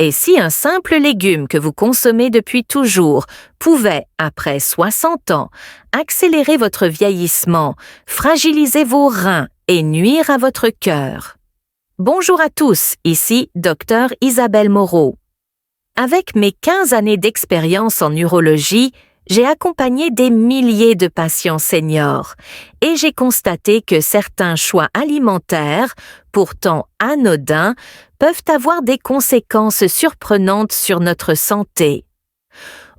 Et si un simple légume que vous consommez depuis toujours pouvait, après 60 ans, accélérer votre vieillissement, fragiliser vos reins et nuire à votre cœur? Bonjour à tous, ici Dr Isabelle Moreau. Avec mes 15 années d'expérience en urologie, j'ai accompagné des milliers de patients seniors et j'ai constaté que certains choix alimentaires, pourtant anodins, peuvent avoir des conséquences surprenantes sur notre santé.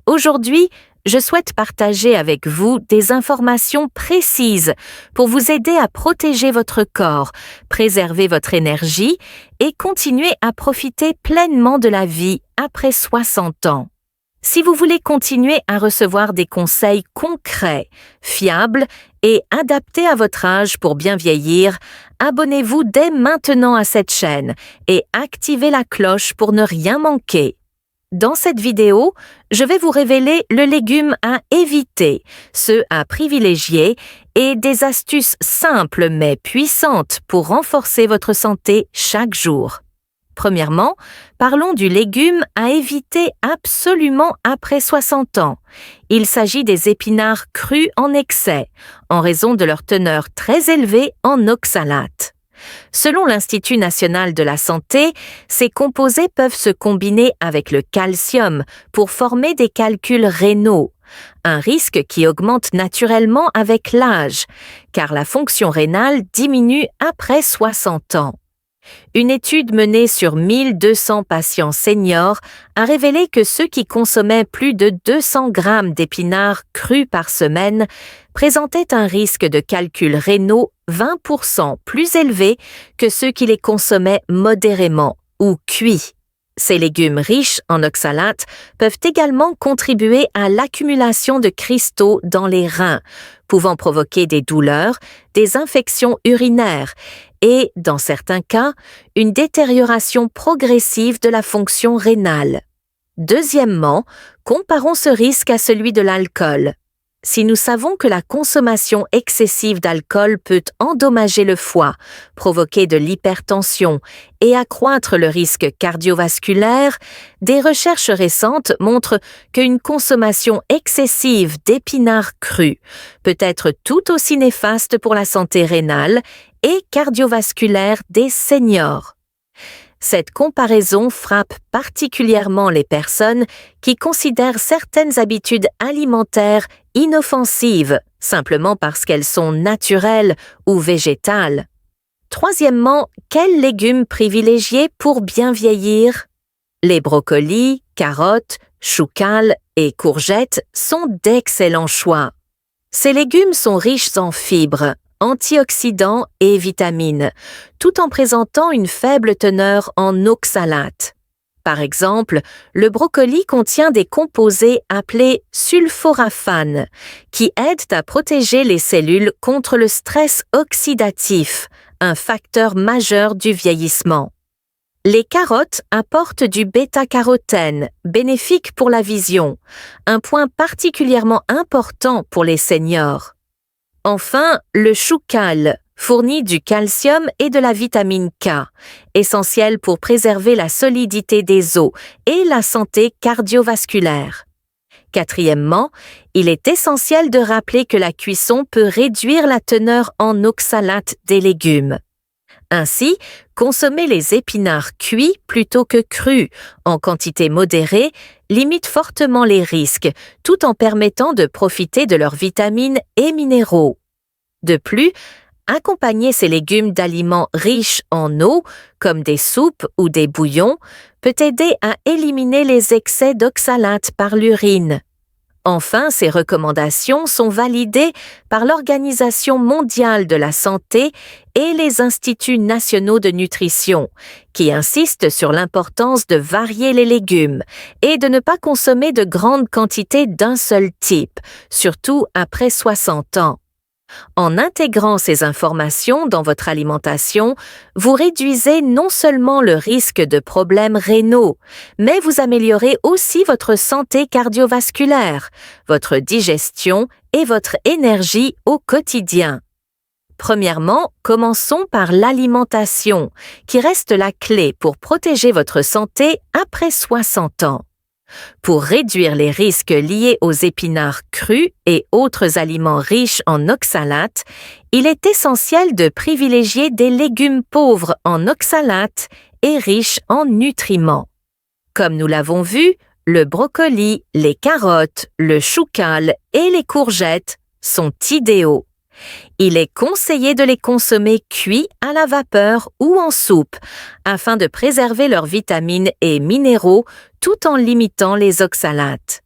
Aujourd'hui, je souhaite partager avec vous des informations précises pour vous aider à protéger votre corps, préserver votre énergie et continuer à profiter pleinement de la vie après 60 ans. Si vous voulez continuer à recevoir des conseils concrets, fiables et adaptés à votre âge pour bien vieillir, abonnez-vous dès maintenant à cette chaîne et activez la cloche pour ne rien manquer. Dans cette vidéo, je vais vous révéler le légume à éviter, ceux à privilégier et des astuces simples mais puissantes pour renforcer votre santé chaque jour. Premièrement, parlons du légume à éviter absolument après 60 ans. Il s'agit des épinards crus en excès, en raison de leur teneur très élevée en oxalate. Selon l'Institut national de la santé, ces composés peuvent se combiner avec le calcium pour former des calculs rénaux, un risque qui augmente naturellement avec l'âge, car la fonction rénale diminue après 60 ans. Une étude menée sur 1200 patients seniors a révélé que ceux qui consommaient plus de 200 grammes d'épinards crus par semaine présentaient un risque de calculs rénaux 20% plus élevé que ceux qui les consommaient modérément ou cuits. Ces légumes riches en oxalate peuvent également contribuer à l'accumulation de cristaux dans les reins, pouvant provoquer des douleurs, des infections urinaires et, dans certains cas, une détérioration progressive de la fonction rénale. Deuxièmement, comparons ce risque à celui de l'alcool. Si nous savons que la consommation excessive d'alcool peut endommager le foie, provoquer de l'hypertension et accroître le risque cardiovasculaire, des recherches récentes montrent qu'une consommation excessive d'épinards crus peut être tout aussi néfaste pour la santé rénale et cardiovasculaire des seniors. Cette comparaison frappe particulièrement les personnes qui considèrent certaines habitudes alimentaires inoffensives simplement parce qu'elles sont naturelles ou végétales. Troisièmement, quels légumes privilégier pour bien vieillir? Les brocolis, carottes, choucals et courgettes sont d'excellents choix. Ces légumes sont riches en fibres, antioxydants et vitamines, tout en présentant une faible teneur en oxalate. Par exemple, le brocoli contient des composés appelés sulforaphanes, qui aident à protéger les cellules contre le stress oxydatif, un facteur majeur du vieillissement. Les carottes apportent du bêta-carotène, bénéfique pour la vision, un point particulièrement important pour les seniors. Enfin, le choucal fournit du calcium et de la vitamine K, essentielle pour préserver la solidité des os et la santé cardiovasculaire. Quatrièmement, il est essentiel de rappeler que la cuisson peut réduire la teneur en oxalate des légumes. Ainsi, consommer les épinards cuits plutôt que crus, en quantité modérée, limite fortement les risques, tout en permettant de profiter de leurs vitamines et minéraux. De plus, accompagner ces légumes d'aliments riches en eau, comme des soupes ou des bouillons, peut aider à éliminer les excès d'oxalate par l'urine. Enfin, ces recommandations sont validées par l'Organisation mondiale de la santé et les instituts nationaux de nutrition, qui insistent sur l'importance de varier les légumes et de ne pas consommer de grandes quantités d'un seul type, surtout après 60 ans. En intégrant ces informations dans votre alimentation, vous réduisez non seulement le risque de problèmes rénaux, mais vous améliorez aussi votre santé cardiovasculaire, votre digestion et votre énergie au quotidien. Premièrement, commençons par l'alimentation, qui reste la clé pour protéger votre santé après 60 ans. Pour réduire les risques liés aux épinards crus et autres aliments riches en oxalates, il est essentiel de privilégier des légumes pauvres en oxalates et riches en nutriments. Comme nous l'avons vu, le brocoli, les carottes, le chou-cal et les courgettes sont idéaux. Il est conseillé de les consommer cuits à la vapeur ou en soupe afin de préserver leurs vitamines et minéraux tout en limitant les oxalates.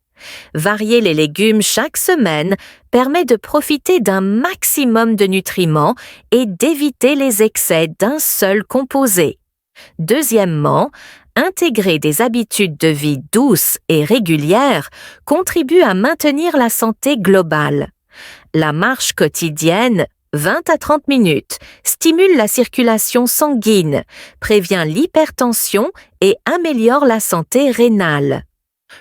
Varier les légumes chaque semaine permet de profiter d'un maximum de nutriments et d'éviter les excès d'un seul composé. Deuxièmement, intégrer des habitudes de vie douces et régulières contribue à maintenir la santé globale. La marche quotidienne, 20 à 30 minutes, stimule la circulation sanguine, prévient l'hypertension et améliore la santé rénale.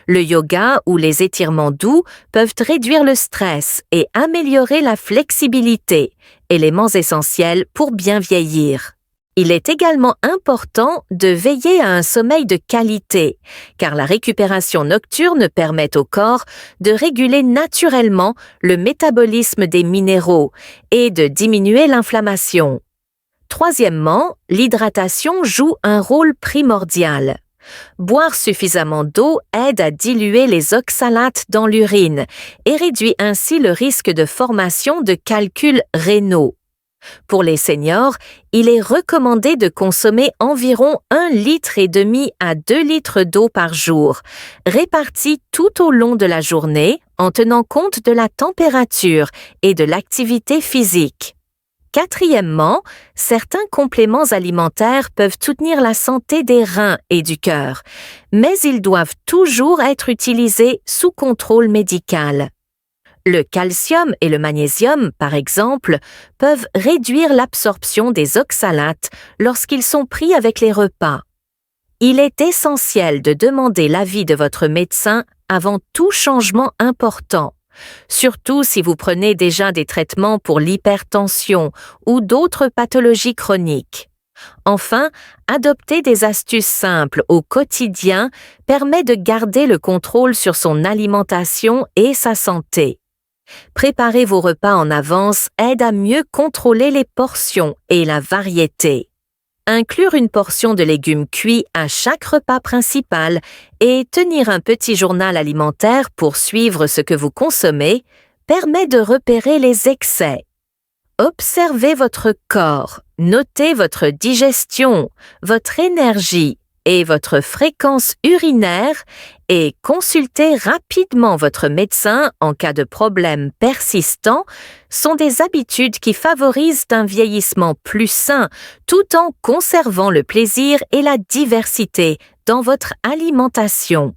Le yoga ou les étirements doux peuvent réduire le stress et améliorer la flexibilité, éléments essentiels pour bien vieillir. Il est également important de veiller à un sommeil de qualité, car la récupération nocturne permet au corps de réguler naturellement le métabolisme des minéraux et de diminuer l'inflammation. Troisièmement, l'hydratation joue un rôle primordial. Boire suffisamment d'eau aide à diluer les oxalates dans l'urine et réduit ainsi le risque de formation de calculs rénaux. Pour les seniors, il est recommandé de consommer environ 1,5 litre à 2 litres d'eau par jour, répartis tout au long de la journée en tenant compte de la température et de l'activité physique. Quatrièmement, certains compléments alimentaires peuvent soutenir la santé des reins et du cœur, mais ils doivent toujours être utilisés sous contrôle médical. Le calcium et le magnésium, par exemple, peuvent réduire l'absorption des oxalates lorsqu'ils sont pris avec les repas. Il est essentiel de demander l'avis de votre médecin avant tout changement important, surtout si vous prenez déjà des traitements pour l'hypertension ou d'autres pathologies chroniques. Enfin, adopter des astuces simples au quotidien permet de garder le contrôle sur son alimentation et sa santé. Préparer vos repas en avance aide à mieux contrôler les portions et la variété. Inclure une portion de légumes cuits à chaque repas principal et tenir un petit journal alimentaire pour suivre ce que vous consommez permet de repérer les excès. Observez votre corps, notez votre digestion, votre énergie et votre fréquence urinaire et consultez rapidement votre médecin en cas de problème persistant sont des habitudes qui favorisent un vieillissement plus sain tout en conservant le plaisir et la diversité dans votre alimentation.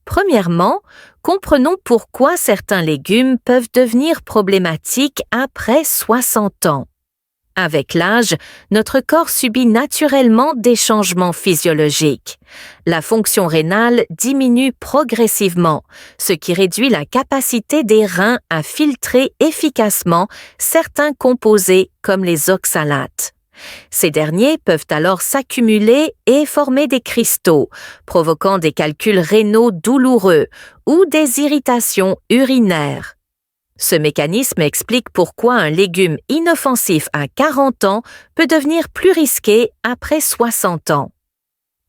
Premièrement, comprenons pourquoi certains légumes peuvent devenir problématiques après 60 ans. Avec l'âge, notre corps subit naturellement des changements physiologiques. La fonction rénale diminue progressivement, ce qui réduit la capacité des reins à filtrer efficacement certains composés comme les oxalates. Ces derniers peuvent alors s'accumuler et former des cristaux, provoquant des calculs rénaux douloureux ou des irritations urinaires. Ce mécanisme explique pourquoi un légume inoffensif à 40 ans peut devenir plus risqué après 60 ans.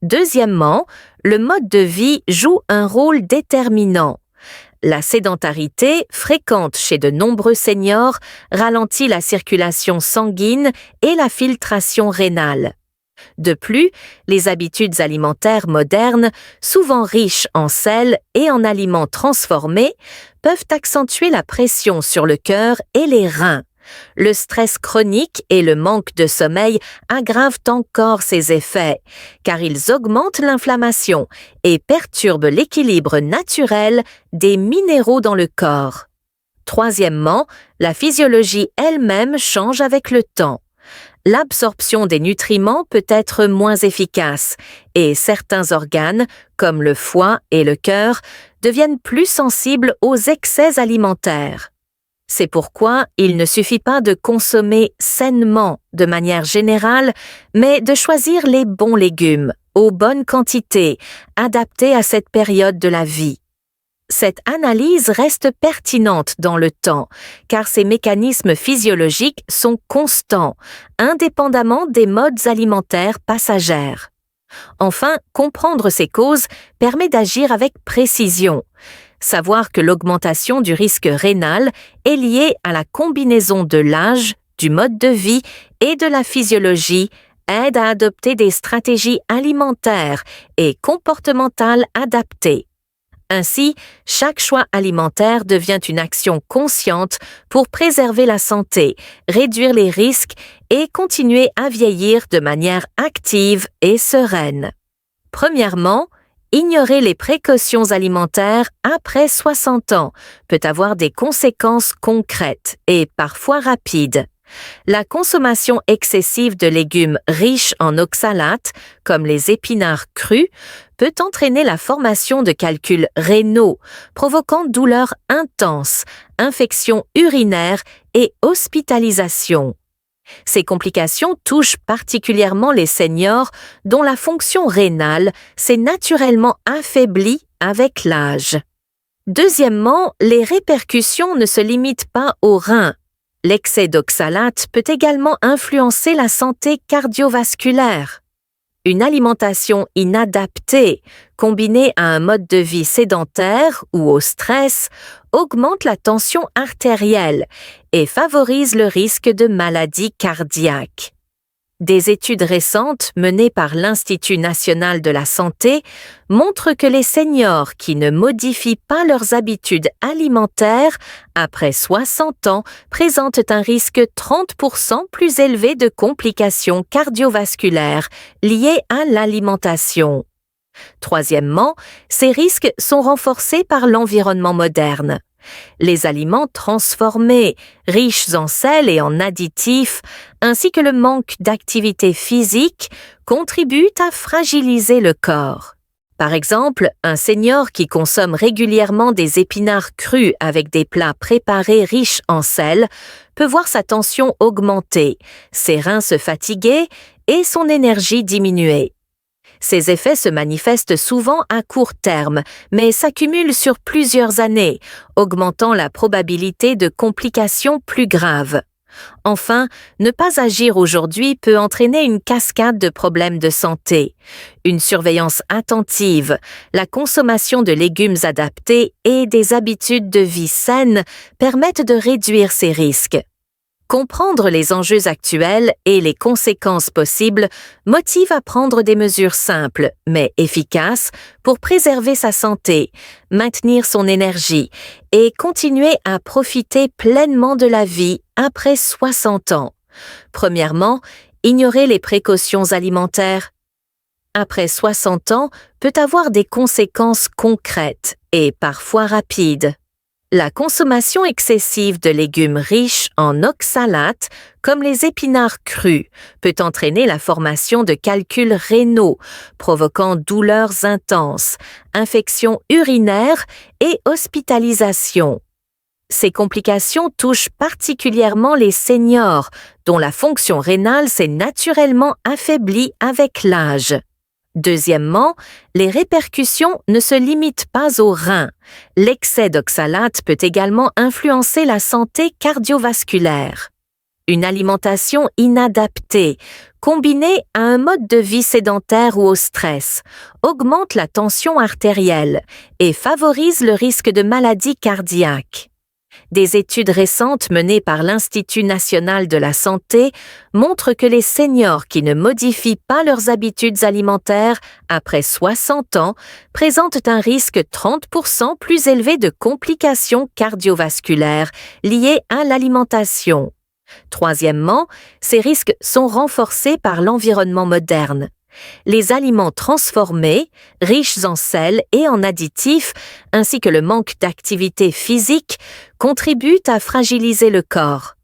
Deuxièmement, le mode de vie joue un rôle déterminant. La sédentarité, fréquente chez de nombreux seniors, ralentit la circulation sanguine et la filtration rénale. De plus, les habitudes alimentaires modernes, souvent riches en sel et en aliments transformés, peuvent accentuer la pression sur le cœur et les reins. Le stress chronique et le manque de sommeil aggravent encore ces effets, car ils augmentent l'inflammation et perturbent l'équilibre naturel des minéraux dans le corps. Troisièmement, la physiologie elle-même change avec le temps. L'absorption des nutriments peut être moins efficace et certains organes, comme le foie et le cœur, deviennent plus sensibles aux excès alimentaires. C'est pourquoi il ne suffit pas de consommer sainement de manière générale, mais de choisir les bons légumes, aux bonnes quantités, adaptés à cette période de la vie. Cette analyse reste pertinente dans le temps, car ces mécanismes physiologiques sont constants, indépendamment des modes alimentaires passagères. Enfin, comprendre ces causes permet d'agir avec précision. Savoir que l'augmentation du risque rénal est liée à la combinaison de l'âge, du mode de vie et de la physiologie aide à adopter des stratégies alimentaires et comportementales adaptées. Ainsi, chaque choix alimentaire devient une action consciente pour préserver la santé, réduire les risques et continuer à vieillir de manière active et sereine. Premièrement, ignorer les précautions alimentaires après 60 ans peut avoir des conséquences concrètes et parfois rapides. La consommation excessive de légumes riches en oxalates, comme les épinards crus, peut entraîner la formation de calculs rénaux, provoquant douleurs intenses, infections urinaires et hospitalisation. Ces complications touchent particulièrement les seniors dont la fonction rénale s'est naturellement affaiblie avec l'âge. Deuxièmement, les répercussions ne se limitent pas aux reins. L'excès d'oxalate peut également influencer la santé cardiovasculaire. Une alimentation inadaptée, combinée à un mode de vie sédentaire ou au stress, augmente la tension artérielle et favorise le risque de maladies cardiaques. Des études récentes menées par l'Institut national de la santé montrent que les seniors qui ne modifient pas leurs habitudes alimentaires après 60 ans présentent un risque 30% plus élevé de complications cardiovasculaires liées à l'alimentation. Troisièmement, ces risques sont renforcés par l'environnement moderne. Les aliments transformés, riches en sel et en additifs, ainsi que le manque d'activité physique, contribuent à fragiliser le corps. Par exemple, un senior qui consomme régulièrement des épinards crus avec des plats préparés riches en sel peut voir sa tension augmenter, ses reins se fatiguer et son énergie diminuer. Ces effets se manifestent souvent à court terme, mais s'accumulent sur plusieurs années, augmentant la probabilité de complications plus graves. Enfin, ne pas agir aujourd'hui peut entraîner une cascade de problèmes de santé. Une surveillance attentive, la consommation de légumes adaptés et des habitudes de vie saines permettent de réduire ces risques. Comprendre les enjeux actuels et les conséquences possibles motive à prendre des mesures simples, mais efficaces, pour préserver sa santé, maintenir son énergie et continuer à profiter pleinement de la vie après 60 ans. Premièrement, ignorer les précautions alimentaires. Après 60 ans peut avoir des conséquences concrètes et parfois rapides. La consommation excessive de légumes riches en oxalates, comme les épinards crus, peut entraîner la formation de calculs rénaux, provoquant douleurs intenses, infections urinaires et hospitalisation. Ces complications touchent particulièrement les seniors, dont la fonction rénale s'est naturellement affaiblie avec l'âge. Deuxièmement, les répercussions ne se limitent pas aux reins. L'excès d'oxalate peut également influencer la santé cardiovasculaire. Une alimentation inadaptée, combinée à un mode de vie sédentaire ou au stress, augmente la tension artérielle et favorise le risque de maladies cardiaques. Des études récentes menées par l'Institut national de la santé montrent que les seniors qui ne modifient pas leurs habitudes alimentaires après 60 ans présentent un risque 30% plus élevé de complications cardiovasculaires liées à l'alimentation. Troisièmement, ces risques sont renforcés par l'environnement moderne. Les aliments transformés, riches en sel et en additifs, ainsi que le manque d'activité physique, contribuent à fragiliser le corps.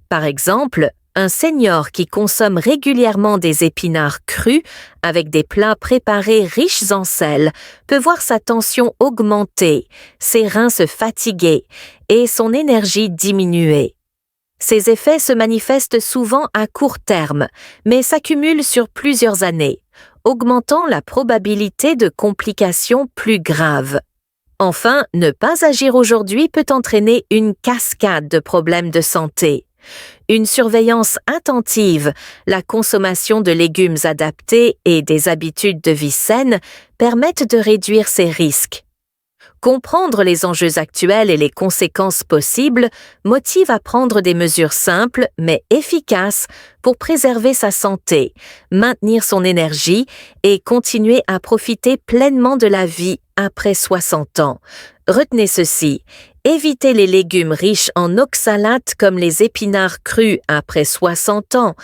Par exemple, Un senior qui consomme régulièrement des épinards crus avec des plats préparés riches en sel peut voir sa tension augmenter, ses reins se fatiguer et son énergie diminuer. Ces effets se manifestent souvent à court terme, mais s'accumulent sur plusieurs années, augmentant la probabilité de complications plus graves. Enfin, ne pas agir aujourd'hui peut entraîner une cascade de problèmes de santé. Une surveillance attentive, la consommation de légumes adaptés et des habitudes de vie saines permettent de réduire ces risques. Comprendre les enjeux actuels et les conséquences possibles motive à prendre des mesures simples mais efficaces pour préserver sa santé, maintenir son énergie et continuer à profiter pleinement de la vie après 60 ans. Retenez ceci. Évitez les légumes riches en oxalates comme les épinards crus après 60 ans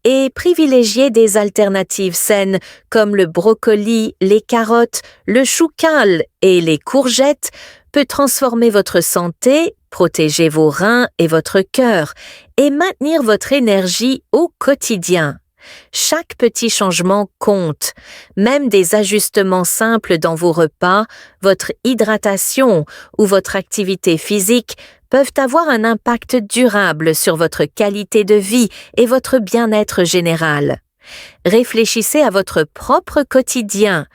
et privilégiez des alternatives saines comme le brocoli, les carottes, le chou cal et les courgettes peut transformer votre santé, protéger vos reins et votre cœur et maintenir votre énergie au quotidien. Chaque petit changement compte, même des ajustements simples dans vos repas, votre hydratation ou votre activité physique peuvent avoir un impact durable sur votre qualité de vie et votre bien-être général. Réfléchissez à votre propre quotidien.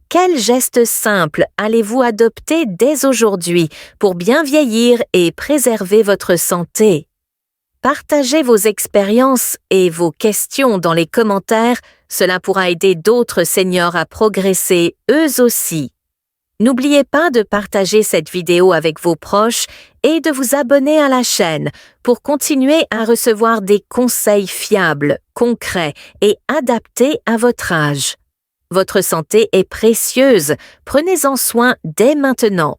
Quels gestes simples allez-vous adopter dès aujourd'hui pour bien vieillir et préserver votre santé? Partagez vos expériences et vos questions dans les commentaires, cela pourra aider d'autres seniors à progresser eux aussi. N'oubliez pas de partager cette vidéo avec vos proches et de vous abonner à la chaîne pour continuer à recevoir des conseils fiables, concrets et adaptés à votre âge. Votre santé est précieuse, prenez-en soin dès maintenant.